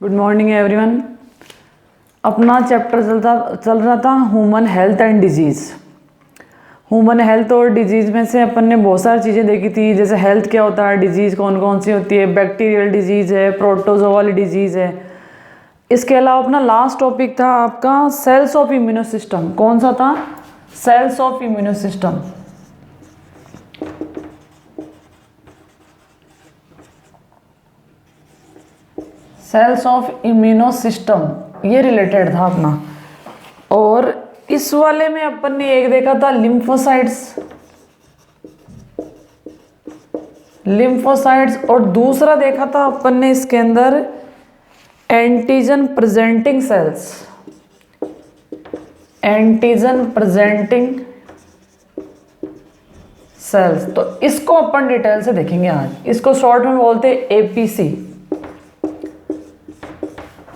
Good morning everyone. अपना chapter चल रहा था human health and disease. Human health और डिजीज़ में से अपन ने बहुत सारी चीज़ें देखी थी, जैसे हेल्थ क्या होता है, डिजीज़ कौन कौन सी होती है, बैक्टीरियल डिजीज़ है, प्रोटोजोआ वाली डिजीज़ है। इसके अलावा अपना लास्ट टॉपिक था आपका सेल्स ऑफ इम्यूनो सिस्टम। कौन सा था? Cells of immuno system. Cells of immuno system ये रिलेटेड था अपना। और इस वाले में अपन ने एक देखा था लिम्फोसाइट्स और दूसरा देखा था अपन ने इसके अंदर antigen presenting sales. Antigen presenting sales, तो इसको अपन डिटेल से देखेंगे आज। इसको शॉर्ट में बोलते हैं एपीसी।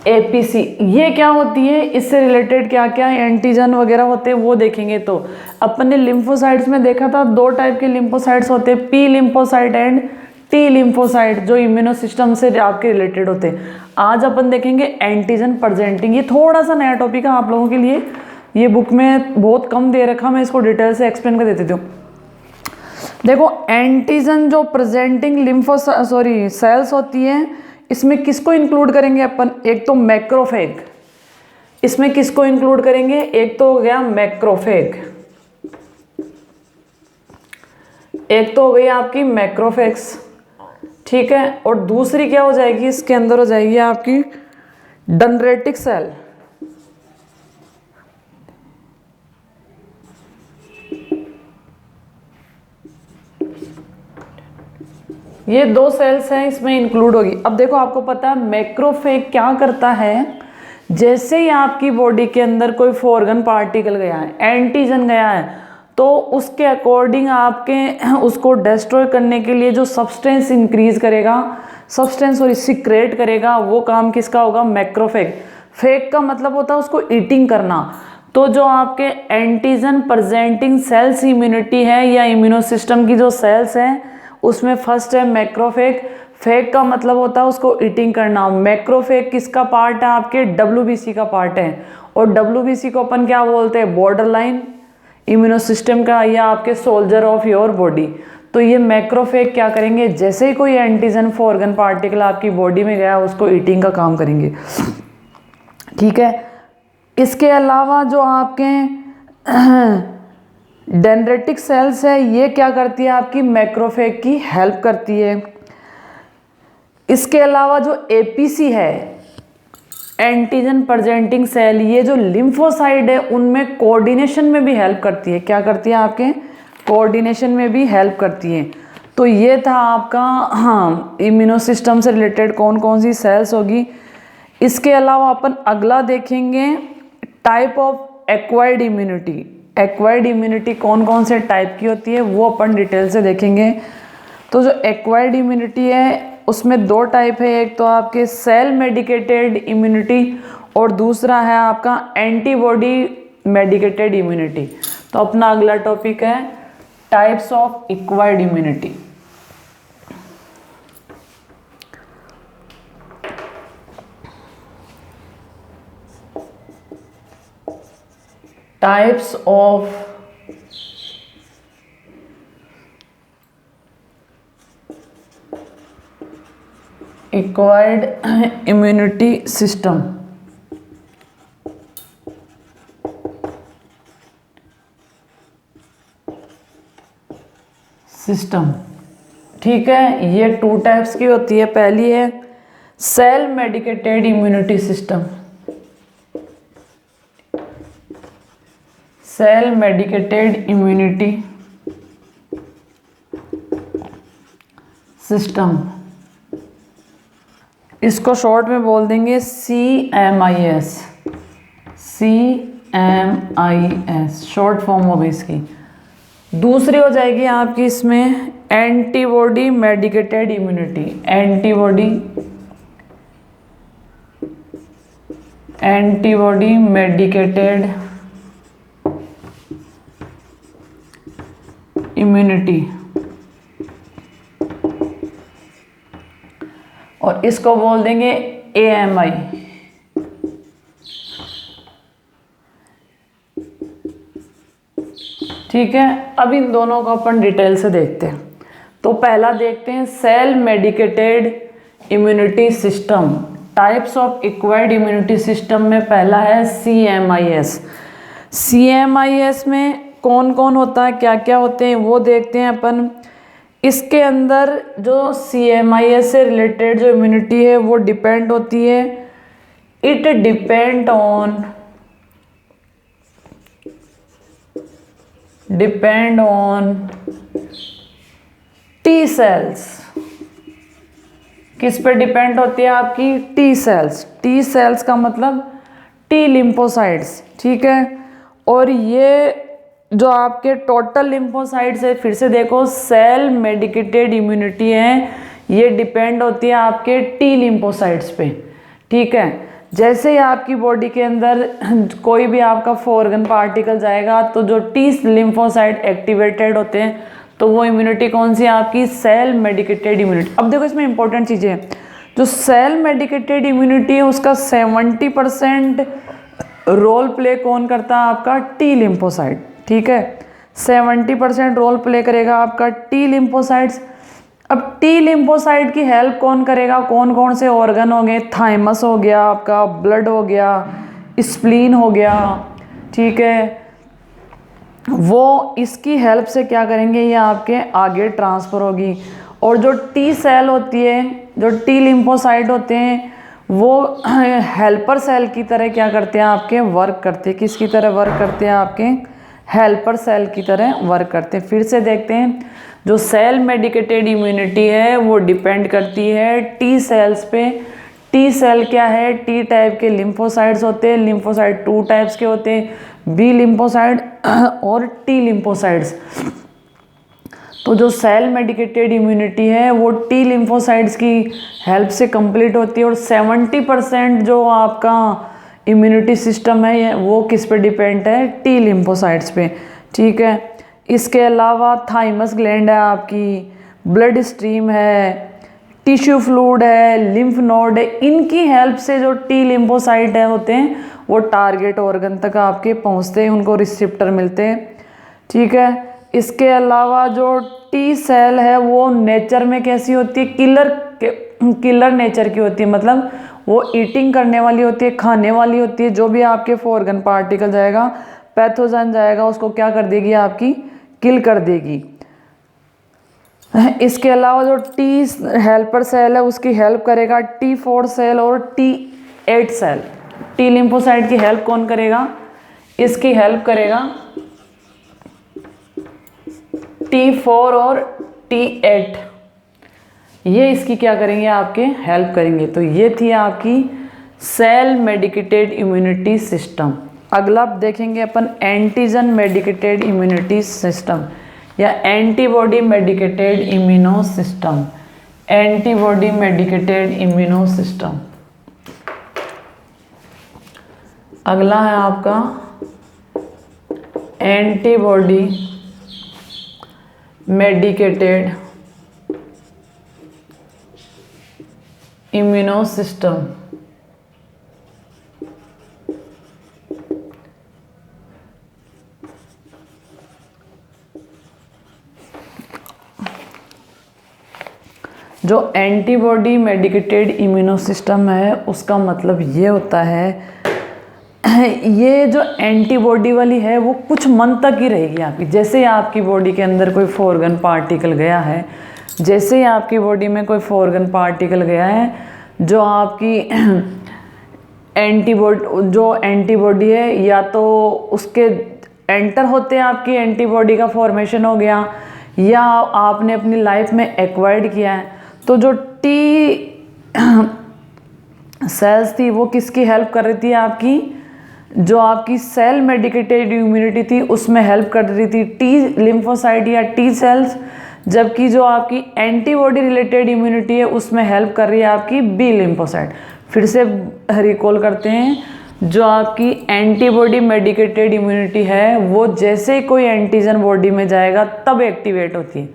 एपीसी ये क्या होती है, इससे रिलेटेड क्या क्या एंटीजन वगैरह होते हैं वो देखेंगे। तो अपन ने लिम्फोसाइट्स में देखा था दो टाइप के लिम्फोसाइट्स होते हैं, P lymphocyte and T lymphocyte, जो इम्यूनो सिस्टम से आपके रिलेटेड होते हैं। आज अपन देखेंगे एंटीजन प्रेजेंटिंग। ये थोड़ा सा नया टॉपिक है आप लोगों के लिए, ये बुक में बहुत कम दे रखा, मैं इसको डिटेल से एक्सप्लेन कर देती हूँ। देखो एंटीजन जो प्रेजेंटिंग सेल्स होती है, इसमें किसको इंक्लूड करेंगे अपन? एक तो मैक्रोफेग। इसमें किसको इंक्लूड करेंगे? एक तो हो गया मैक्रोफेग, एक तो हो गई आपकी मैक्रोफेग्स, ठीक है। और दूसरी क्या हो जाएगी, इसके अंदर हो जाएगी आपकी डेंड्रिटिक सेल। ये दो सेल्स हैं, इसमें इंक्लूड होगी। अब देखो आपको पता है मैक्रोफेग क्या करता है, जैसे ही आपकी बॉडी के अंदर कोई फॉरेन पार्टिकल गया है, एंटीजन गया है, तो उसके अकॉर्डिंग आपके उसको डिस्ट्रॉय करने के लिए जो सब्सटेंस इंक्रीज करेगा, सिक्रेट करेगा, वो काम किसका होगा? मैक्रोफेग। फेग का मतलब होता है उसको ईटिंग करना। तो जो आपके एंटीजन प्रेजेंटिंग सेल्स इम्यूनिटी है या इम्यूनो सिस्टम की जो सेल्स हैं, उसमें फर्स्ट है मैक्रोफेग। फेग का मतलब होता है उसको ईटिंग करना। मैक्रोफेग किसका पार्ट है? आपके डब्ल्यूबीसी का पार्ट है। और डब्ल्यूबीसी को अपन क्या बोलते हैं? बॉर्डर लाइन इम्यूनो सिस्टम का, या आपके सोल्जर ऑफ योर बॉडी। तो ये मैक्रोफेग क्या करेंगे, जैसे ही कोई एंटीजन फॉरेन पार्टिकल आपकी बॉडी में गया, उसको ईटिंग का काम करेंगे, ठीक है। इसके अलावा जो आपके डेंड्रिटिक सेल्स है, ये क्या करती है? आपकी मैक्रोफेग की हेल्प करती है। इसके अलावा जो एपीसी है, एंटीजन प्रेजेंटिंग सेल, ये जो लिम्फोसाइट है, उनमें कोऑर्डिनेशन में भी हेल्प करती है। क्या करती है? आपके कोऑर्डिनेशन में भी हेल्प करती है। तो ये था आपका इम्यूनो सिस्टम से रिलेटेड कौन कौन सी सेल्स होगी। इसके अलावा अपन अगला देखेंगे type of acquired immunity. Acquired immunity कौन कौन से टाइप की होती है वो अपन डिटेल से देखेंगे। तो जो एक्वायर्ड इम्यूनिटी है उसमें दो टाइप है, एक तो आपके सेल मेडिकेटेड इम्यूनिटी और दूसरा है आपका एंटीबॉडी मेडिकेटेड इम्यूनिटी। तो अपना अगला टॉपिक है types of acquired immunity. Types of acquired immunity system. ठीक है, ये टू टाइप्स की होती है। पहली है cell mediated immunity system. Cell mediated immunity system, इसको शॉर्ट में बोल देंगे CMIS। CMIS शॉर्ट फॉर्म होगी इसकी। दूसरी हो जाएगी आपकी इसमें antibody medicated immunity. Antibody medicated immunity, और इसको बोल देंगे AMI। ठीक है, अब इन दोनों को अपन डिटेल से देखते हैं। तो पहला देखते हैं cell mediated immunity system, types of acquired immunity system में पहला है CMIS। CMIS में कौन कौन होता है, क्या क्या होते हैं वो देखते हैं अपन। इसके अंदर जो CMIS से रिलेटेड जो इम्यूनिटी है वो डिपेंड होती है, it depend on T cells. किस पे डिपेंड होती है आपकी? T cells. टी सेल्स का मतलब टी लिम्फोसाइट्स। ठीक है, और ये जो आपके टोटल लिम्फोसाइट्स है, फिर से देखो सेल मेडिकेटेड इम्यूनिटी है, ये डिपेंड होती है आपके टी लिम्फोसाइट्स पे। ठीक है, जैसे ही आपकी बॉडी के अंदर कोई भी आपका फॉरेन पार्टिकल जाएगा तो जो टी लिम्फोसाइट एक्टिवेटेड होते हैं, तो वो इम्यूनिटी कौन सी है आपकी? Cell mediated immunity. अब देखो इसमें इंपॉर्टेंट चीज़ें हैं, जो सेल मेडिकेटेड इम्यूनिटी है उसका 70% रोल प्ले कौन करता है? आपका टी लिम्फोसाइट। ठीक है, 70% रोल प्ले करेगा आपका टी लिम्फोसाइट्स। अब टी लिम्फोसाइट की हेल्प कौन करेगा? कौन कौन से ऑर्गन हो गए? थाइमस हो गया आपका, ब्लड हो गया, स्प्लीन हो गया। ठीक है, वो इसकी हेल्प से क्या करेंगे? ये आपके आगे ट्रांसफ़र होगी। और जो टी सेल होती है, जो टी लिम्फोसाइट होते हैं, वो हेल्पर सेल की तरह क्या करते हैं? आपके वर्क करते हैं। किसकी तरह वर्क करते हैं? आपके हेल्पर सेल की तरह वर्क करते हैं। फिर से देखते हैं, जो सेल मेडिकेटेड इम्यूनिटी है वो डिपेंड करती है टी सेल्स पे। टी सेल क्या है? टी टाइप के लिम्फोसाइट्स होते हैं। लिम्फोसाइट 2 टाइप्स के होते हैं, बी लिम्फोसाइट और टी लिम्फोसाइट्स। तो जो सेल मेडिकेटेड इम्यूनिटी है वो टी लिम्फोसाइट्स की हेल्प से कंप्लीट होती है। और 70% जो आपका इम्यूनिटी सिस्टम है वो किस पे डिपेंड है? टी लिम्फोसाइट्स पे। ठीक है, इसके अलावा थाइमस ग्लैंड है आपकी, ब्लड स्ट्रीम है, टिश्यू फ्लूइड है, लिम्फ नोड है। इनकी हेल्प से जो टी लिम्फोसाइट है होते हैं वो टारगेट ऑर्गन तक आपके पहुंचते हैं, उनको रिसेप्टर मिलते हैं। ठीक है, इसके अलावा जो टी सेल है वो नेचर में कैसी होती है? किलर नेचर की होती है, मतलब वो ईटिंग करने वाली होती है, खाने वाली होती है। जो भी आपके फॉरेन पार्टिकल जाएगा, पैथोजन जाएगा, उसको क्या कर देगी? आपकी किल कर देगी। इसके अलावा जो टी हेल्पर सेल है उसकी हेल्प करेगा T4 सेल और T8 सेल। टी लिम्फोसाइट की हेल्प कौन करेगा? इसकी हेल्प करेगा T4 और T8, ये इसकी क्या करेंगे? आपके हेल्प करेंगे। तो ये थी आपकी सेल मेडिकेटेड इम्यूनिटी सिस्टम। अगला देखेंगे अपन एंटीजन मेडिकेटेड इम्यूनिटी सिस्टम या antibody medicated immuno system. Antibody medicated immuno system अगला है आपका एंटीबॉडी मेडिकेटेड इम्यूनो सिस्टम। जो एंटीबॉडी मेडिकेटेड इम्यूनो सिस्टम है उसका मतलब ये होता है, ये जो एंटीबॉडी वाली है वो कुछ मंथ तक ही रहेगी आपकी। जैसे ही आपकी बॉडी के अंदर कोई फॉरेन पार्टिकल गया है, जैसे ही आपकी बॉडी में कोई फॉरेन पार्टिकल गया है, जो आपकी एंटीबॉडी है या तो उसके एंटर होते हैं, आपकी एंटीबॉडी का फॉर्मेशन हो गया, या आपने अपनी लाइफ में एक्वायर्ड किया है। तो जो टी सेल्स थी वो किसकी हेल्प कर रही थी? आपकी जो आपकी सेल मेडिकेटेड इम्यूनिटी थी उसमें हेल्प कर रही थी टी लिम्फोसाइट या टी सेल्स, जबकि जो आपकी एंटीबॉडी रिलेटेड इम्यूनिटी है उसमें हेल्प कर रही है आपकी बी लिम्फोसाइट। फिर से रिकॉल करते हैं, जो आपकी एंटीबॉडी मेडिकेटेड इम्यूनिटी है वो जैसे ही कोई एंटीजन बॉडी में जाएगा तब एक्टिवेट होती है,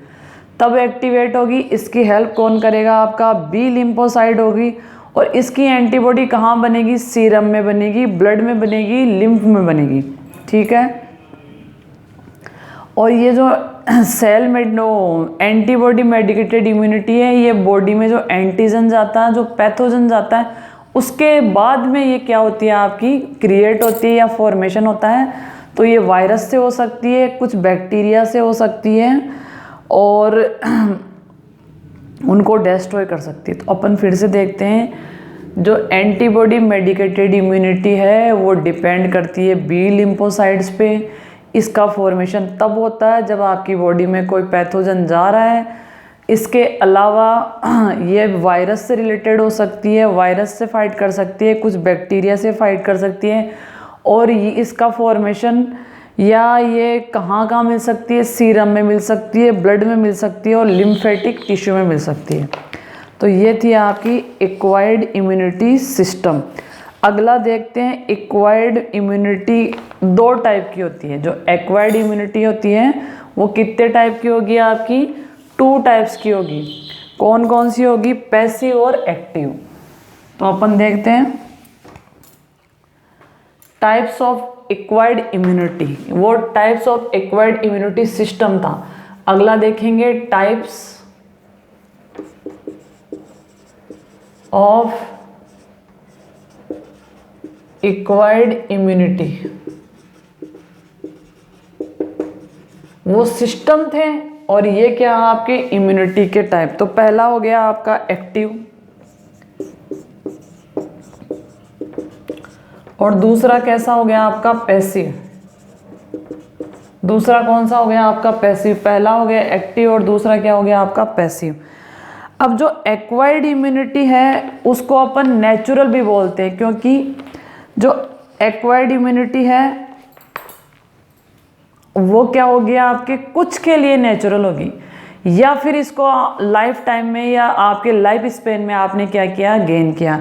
तब एक्टिवेट होगी। इसकी हेल्प कौन करेगा? आपका बी लिम्फोसाइट होगी। और इसकी एंटीबॉडी कहाँ बनेगी? सीरम में बनेगी, ब्लड में बनेगी, लिम्फ में बनेगी, ठीक है। और ये जो सेल में एंटीबॉडी मेडिकेटेड इम्यूनिटी है, ये बॉडी में जो एंटीजन जाता है, जो पैथोजन जाता है, उसके बाद में ये क्या होती है आपकी? क्रिएट होती है या फॉर्मेशन होता है। तो ये वायरस से हो सकती है, कुछ बैक्टीरिया से हो सकती है और उनको डिस्ट्रॉय कर सकती है। तो अपन फिर से देखते हैं, जो एंटीबॉडी मेडिकेटेड इम्यूनिटी है वो डिपेंड करती है बी लिम्फोसाइट्स पे। इसका फॉर्मेशन तब होता है जब आपकी बॉडी में कोई पैथोजन जा रहा है। इसके अलावा ये वायरस से रिलेटेड हो सकती है, वायरस से फाइट कर सकती है, कुछ बैक्टीरिया से फाइट कर सकती है। और ये इसका फॉर्मेशन या ये कहाँ कहाँ मिल सकती है? सीरम में मिल सकती है, ब्लड में मिल सकती है और लिम्फेटिक टिश्यू में मिल सकती है। तो ये थी आपकी एक्वायर्ड इम्यूनिटी सिस्टम। अगला देखते हैं, एक्वायर्ड इम्यूनिटी दो टाइप की होती है। जो एक्वायर्ड इम्यूनिटी होती है वो कितने टाइप की होगी आपकी? 2 टाइप्स की होगी। कौन कौन सी होगी? पैसिव और एक्टिव। तो अपन देखते हैं टाइप्स ऑफ एक्वायर्ड इम्यूनिटी। वो types of acquired immunity system था। अगला देखेंगे टाइप्स ऑफ एक्वायर्ड इम्यूनिटी। वो सिस्टम थे और ये क्या आपके इम्यूनिटी के टाइप। तो पहला हो गया आपका एक्टिव और दूसरा कैसा हो गया आपका? पैसिव। दूसरा कौन सा हो गया आपका? पैसिव। पहला हो गया एक्टिव और दूसरा क्या हो गया आपका? पैसिव। अब जो एक्वायर्ड इम्यूनिटी है उसको अपन नेचुरल भी बोलते हैं, क्योंकि जो एक्वायर्ड इम्यूनिटी है वो क्या हो गया आपके कुछ के लिए नेचुरल होगी, या फिर इसको लाइफ टाइम में या आपके लाइफ स्पेन में आपने क्या किया? गेन किया।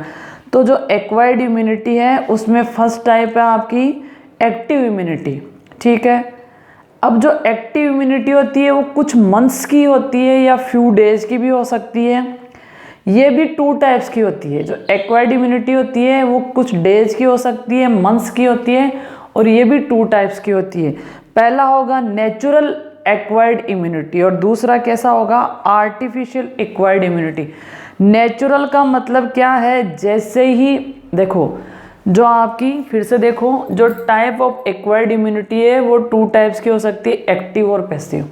तो जो एक्वायर्ड इम्यूनिटी है उसमें फर्स्ट टाइप है आपकी एक्टिव इम्यूनिटी, ठीक है। अब जो एक्टिव इम्यूनिटी होती है वो कुछ मंथ्स की होती है या फ्यू डेज की भी हो सकती है। ये भी 2 टाइप्स की होती है। जो एक्वायर्ड इम्यूनिटी होती है वो कुछ डेज की हो सकती है, मंथ्स की होती है, और ये भी 2 टाइप्स की होती है। पहला होगा नेचुरल एक्वायर्ड इम्यूनिटी और दूसरा कैसा होगा? Artificial acquired immunity. नेचुरल का मतलब क्या है? जैसे ही देखो, जो आपकी फिर से देखो, जो टाइप ऑफ एक्वायर्ड इम्यूनिटी है वो 2 टाइप्स की हो सकती है, एक्टिव और पैसिव।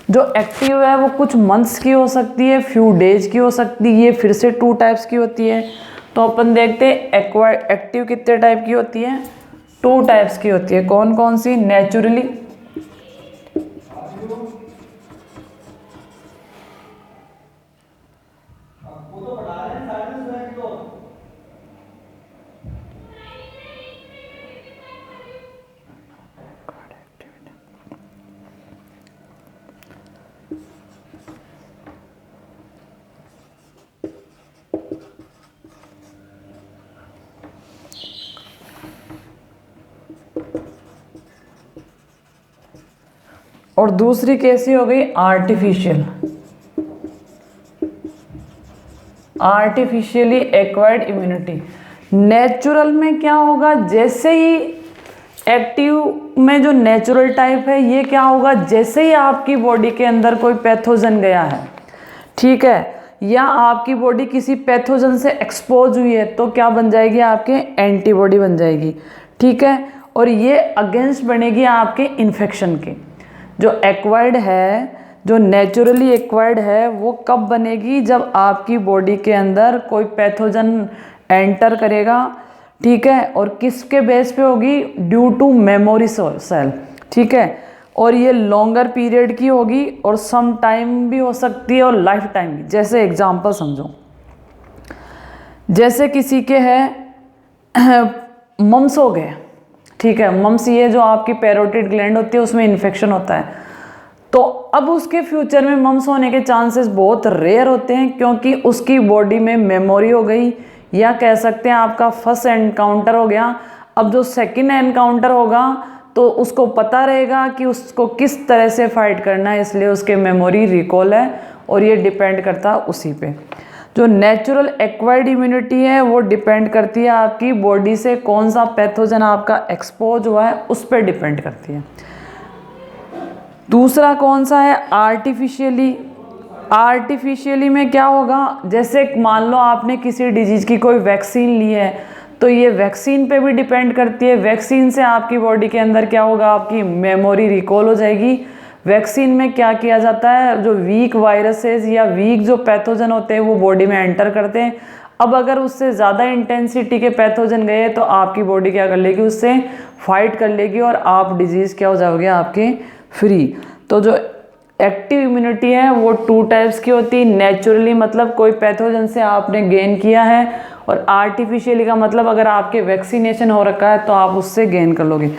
जो एक्टिव है वो कुछ मंथ्स की हो सकती है, फ्यू डेज की हो सकती है, ये फिर से 2 टाइप्स की होती है। तो अपन देखते हैं एक्टिव कितने टाइप की होती है? 2 टाइप्स की होती है। कौन कौन सी? नेचुरली और दूसरी कैसी हो गई? Artificial. Artificially acquired immunity. Natural में क्या होगा? जैसे ही एक्टिव में जो नेचुरल टाइप है ये क्या होगा? जैसे ही आपकी बॉडी के अंदर कोई पैथोजन गया है, ठीक है, या आपकी बॉडी किसी पैथोजन से एक्सपोज हुई है, तो क्या बन जाएगी? आपके एंटीबॉडी बन जाएगी, ठीक है। और ये अगेंस्ट बनेगी आपके इन्फेक्शन के। जो एक्वायर्ड है, जो नेचुरली एक्वायर्ड है, वो कब बनेगी? जब आपकी बॉडी के अंदर कोई पैथोजन एंटर करेगा, ठीक है, और किसके बेस पे होगी? ड्यू टू मेमोरी सेल, ठीक है। और ये लॉन्गर पीरियड की होगी और सम टाइम भी हो सकती है और लाइफ टाइम भी। जैसे एग्जांपल समझो, जैसे किसी के है मम्स हो गए, ठीक है, मम्स ये जो आपकी पैरोटिड ग्लैंड होती है उसमें इन्फेक्शन होता है, तो अब उसके फ्यूचर में मम्स होने के चांसेस बहुत रेयर होते हैं, क्योंकि उसकी बॉडी में मेमोरी हो गई, या कह सकते हैं आपका फर्स्ट एनकाउंटर हो गया। अब जो सेकंड एनकाउंटर होगा तो उसको पता रहेगा कि उसको किस तरह से फाइट करना है, इसलिए उसके मेमोरी रिकॉल है और ये डिपेंड करता है उसी पे। जो नेचुरल एक्वायर्ड इम्यूनिटी है वो डिपेंड करती है आपकी बॉडी से कौन सा पैथोजन आपका एक्सपोज हुआ है उस पर डिपेंड करती है। दूसरा कौन सा है आर्टिफिशियली। आर्टिफिशियली में क्या होगा, जैसे मान लो आपने किसी डिजीज की कोई वैक्सीन ली है तो ये वैक्सीन पे भी डिपेंड करती है। वैक्सीन से आपकी बॉडी के अंदर क्या होगा, आपकी मेमोरी रिकॉल हो जाएगी। वैक्सीन में क्या किया जाता है, जो वीक वायरसेस या वीक जो पैथोजन होते हैं वो बॉडी में एंटर करते हैं। अब अगर उससे ज़्यादा इंटेंसिटी के पैथोजन गए तो आपकी बॉडी क्या कर लेगी, उससे फाइट कर लेगी और आप डिजीज़ क्या हो जाओगे आपके फ्री। तो जो एक्टिव इम्यूनिटी है वो 2 टाइप्स की होती है। नेचुरली मतलब कोई पैथोजन से आपने गेन किया है, और आर्टिफिशियली का मतलब अगर आपके वैक्सीनेशन हो रखा है तो आप उससे गेन कर लोगे।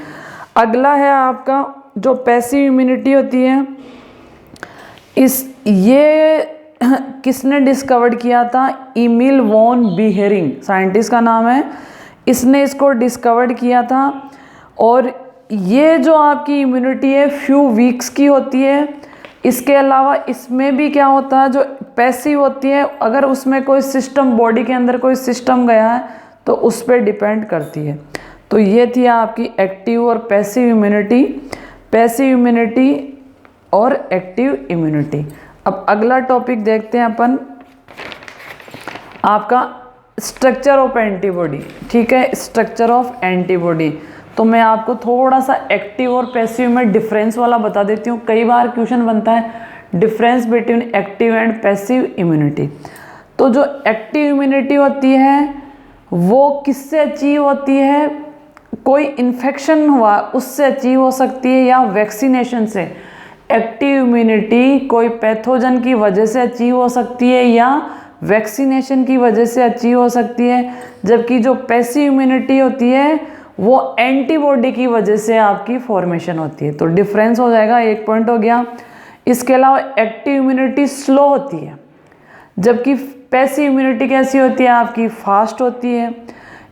अगला है आपका जो पैसिव इम्यूनिटी होती है। ये किसने डिस्कवर्ड किया था, इमिल वॉन बीहेरिंग साइंटिस्ट का नाम है, इसने इसको डिस्कवर्ड किया था। और ये जो आपकी इम्यूनिटी है फ्यू वीक्स की होती है। इसके अलावा इसमें भी क्या होता है, जो पैसिव होती है अगर उसमें कोई सिस्टम बॉडी के अंदर कोई सिस्टम गया है तो उस पर डिपेंड करती है। तो ये थी आपकी एक्टिव और पैसिव इम्यूनिटी, पैसिव इम्यूनिटी और एक्टिव इम्यूनिटी। अब अगला टॉपिक देखते हैं अपन, आपका स्ट्रक्चर ऑफ एंटीबॉडी। ठीक है, स्ट्रक्चर ऑफ एंटीबॉडी। तो मैं आपको थोड़ा सा एक्टिव और पैसिव में डिफरेंस वाला बता देती हूँ। कई बार क्वेश्चन बनता है difference between active and passive immunity. तो जो एक्टिव इम्यूनिटी होती है वो किससे अचीव होती है, कोई इन्फेक्शन हुआ उससे अचीव हो सकती है या वैक्सीनेशन से। एक्टिव इम्यूनिटी कोई पैथोजन की वजह से अचीव हो सकती है या वैक्सीनेशन की वजह से अचीव हो सकती है, जबकि जो पैसिव इम्यूनिटी होती है वो एंटीबॉडी की वजह से आपकी फॉर्मेशन होती है। तो डिफरेंस हो जाएगा, एक पॉइंट हो गया। इसके अलावा एक्टिव इम्यूनिटी स्लो होती है, जबकि पैसिव इम्यूनिटी कैसी होती है, आपकी फास्ट होती है।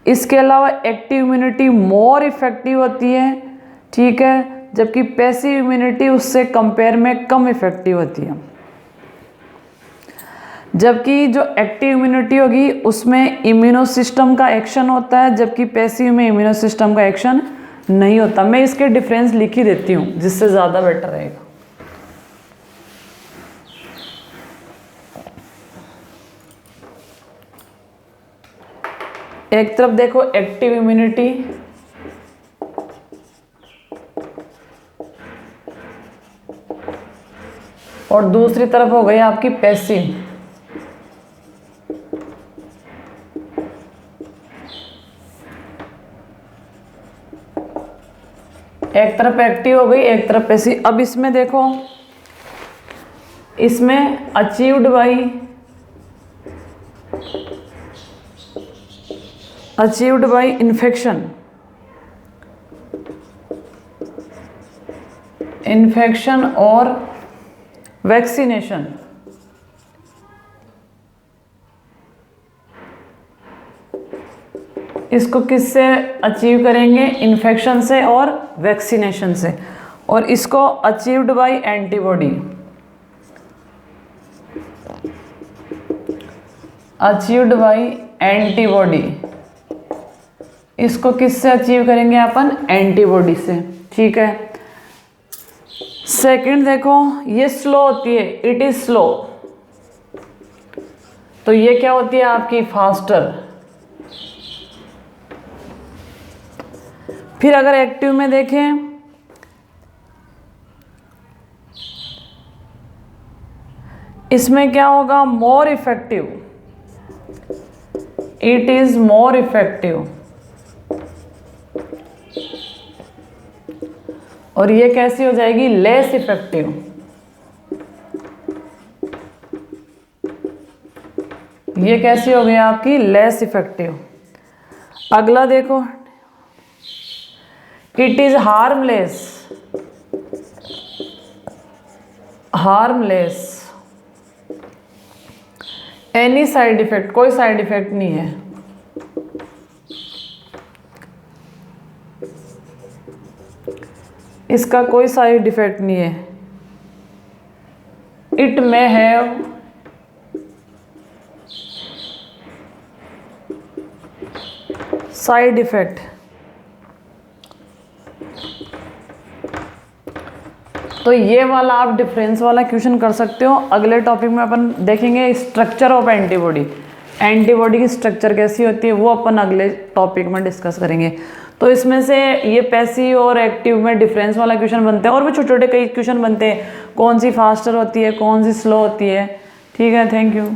इसके अलावा एक्टिव इम्यूनिटी मोर इफेक्टिव होती है, ठीक है, जबकि पैसिव इम्यूनिटी उससे कंपेयर में कम इफेक्टिव होती है। जबकि जो एक्टिव इम्यूनिटी होगी उसमें इम्यूनो सिस्टम का एक्शन होता है, जबकि पैसिव में इम्यूनो सिस्टम का एक्शन नहीं होता। मैं इसके डिफरेंस लिख ही देती हूँ जिससे ज़्यादा बेटर रहेगा। एक तरफ देखो एक्टिव इम्यूनिटी, और दूसरी तरफ हो गई आपकी पैसिव। एक तरफ एक्टिव हो गई, एक तरफ पैसिव। अब इसमें देखो, इसमें अचीव्ड बाय इन्फेक्शन और वैक्सीनेशन। इसको किससे अचीव करेंगे, इन्फेक्शन से और वैक्सीनेशन से। और इसको achieved by antibody, achieved by antibody. इसको किससे अचीव करेंगे अपन, एंटीबॉडी से। ठीक है। सेकंड देखो, ये स्लो होती है, इट इज स्लो। तो ये क्या होती है आपकी, फास्टर। फिर अगर एक्टिव में देखें, इसमें क्या होगा, more effective, it is more effective. और ये कैसी हो जाएगी, लेस इफेक्टिव। ये कैसी हो गई आपकी, लेस इफेक्टिव। अगला देखो, it is harmless, harmless, any side effect, कोई साइड इफेक्ट नहीं है। इसका कोई साइड इफेक्ट नहीं है। It may have side effect. तो ये वाला आप डिफरेंस वाला क्वेश्चन कर सकते हो। अगले टॉपिक में अपन देखेंगे स्ट्रक्चर ऑफ एंटीबॉडी, एंटीबॉडी की स्ट्रक्चर कैसी होती है वो अपन अगले टॉपिक में डिस्कस करेंगे। तो इसमें से ये पैसिव और एक्टिव में डिफरेंस वाला क्वेश्चन बनते हैं, और भी छोटे छोटे कई क्वेश्चन बनते हैं, कौन सी फास्टर होती है, कौन सी स्लो होती है। ठीक है, थैंक यू।